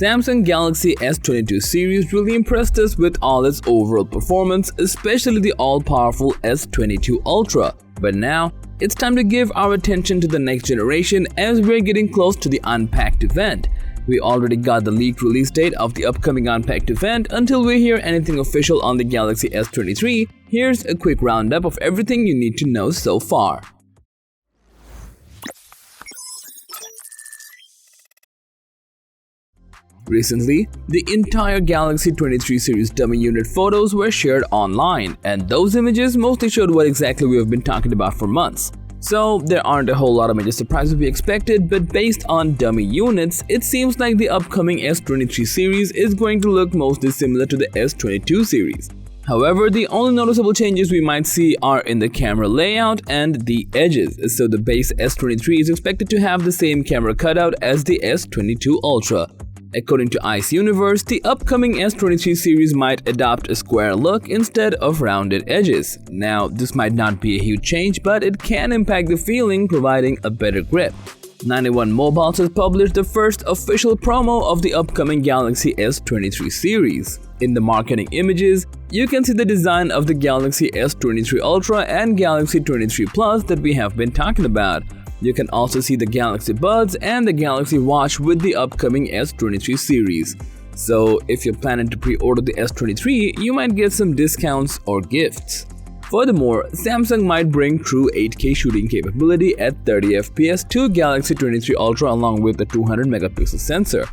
Samsung Galaxy S22 series really impressed us with all its overall performance, especially the all-powerful S22 Ultra. But now, it's time to give our attention to the next generation as we're getting close to the Unpacked event. We already got the leaked release date of the upcoming Unpacked event. Until we hear anything official on the Galaxy S23, here's a quick roundup of everything you need to know so far. Recently, the entire Galaxy 23 series dummy unit photos were shared online, and those images mostly showed what exactly we have been talking about for months. So there aren't a whole lot of major surprises we expected, but based on dummy units, it seems like the upcoming S23 series is going to look mostly similar to the S22 series. However, the only noticeable changes we might see are in the camera layout and the edges, so the base S23 is expected to have the same camera cutout as the S22 Ultra. According to Ice Universe, the upcoming S23 series might adopt a square look instead of rounded edges. Now, this might not be a huge change, but it can impact the feeling, providing a better grip. 91 Mobiles has published the first official promo of the upcoming Galaxy S23 series. In the marketing images, you can see the design of the Galaxy S23 Ultra and Galaxy 23 Plus that we have been talking about. You can also see the Galaxy Buds and the Galaxy Watch with the upcoming S23 series. So if you're planning to pre-order the S23, you might get some discounts or gifts. Furthermore, Samsung might bring true 8K shooting capability at 30 FPS to Galaxy 23 Ultra along with a 200 megapixel sensor.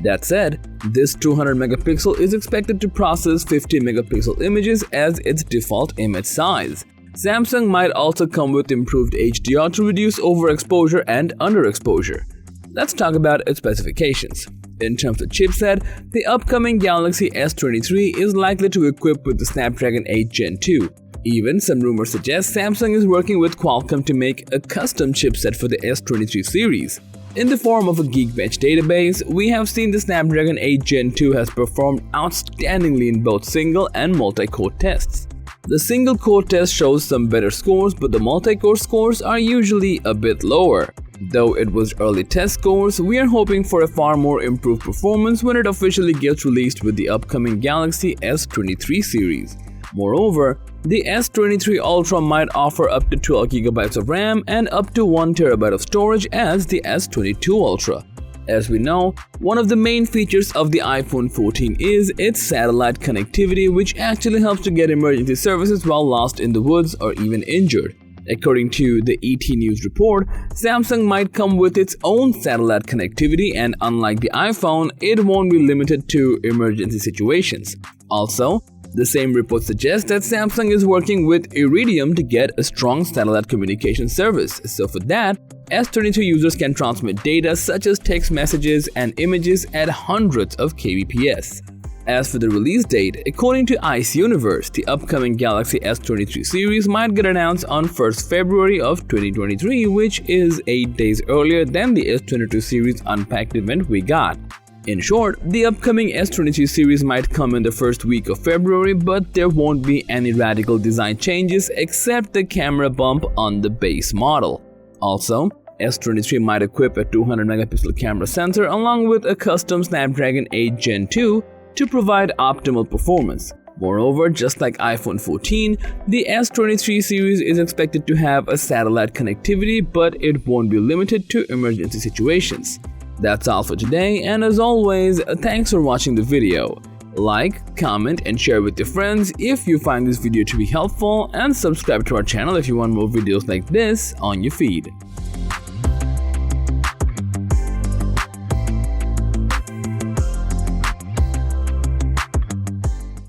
That said, this 200 megapixel is expected to process 50 megapixel images as its default image size. Samsung might also come with improved HDR to reduce overexposure and underexposure. Let's talk about its specifications. In terms of chipset, the upcoming Galaxy S23 is likely to equip with the Snapdragon 8 Gen 2. Even some rumors suggest Samsung is working with Qualcomm to make a custom chipset for the S23 series. In the form of a Geekbench database, we have seen the Snapdragon 8 Gen 2 has performed outstandingly in both single and multi-core tests. The single-core test shows some better scores, but the multi-core scores are usually a bit lower. Though it was early test scores, we are hoping for a far more improved performance when it officially gets released with the upcoming Galaxy S23 series. Moreover, the S23 Ultra might offer up to 12GB of RAM and up to 1TB of storage as the S22 Ultra. As we know, one of the main features of the iPhone 14 is its satellite connectivity, which actually helps to get emergency services while lost in the woods or even injured. According to the ET News report, Samsung might come with its own satellite connectivity, and unlike the iPhone, it won't be limited to emergency situations. Also, the same report suggests that Samsung is working with Iridium to get a strong satellite communication service. So for that, S22 users can transmit data such as text messages and images at hundreds of kbps. As for the release date, according to Ice Universe, the upcoming Galaxy S23 series might get announced on 1st February of 2023, which is 8 days earlier than the S22 series Unpacked event we got. In short, the upcoming S23 series might come in the first week of February, but there won't be any radical design changes except the camera bump on the base model. Also, S23 might equip a 200 megapixel camera sensor along with a custom Snapdragon 8 Gen 2 to provide optimal performance. Moreover, just like iPhone 14, the S23 series is expected to have a satellite connectivity, but it won't be limited to emergency situations. That's all for today, and as always, thanks for watching the video. Like, comment, and share with your friends if you find this video to be helpful, and subscribe to our channel if you want more videos like this on your feed.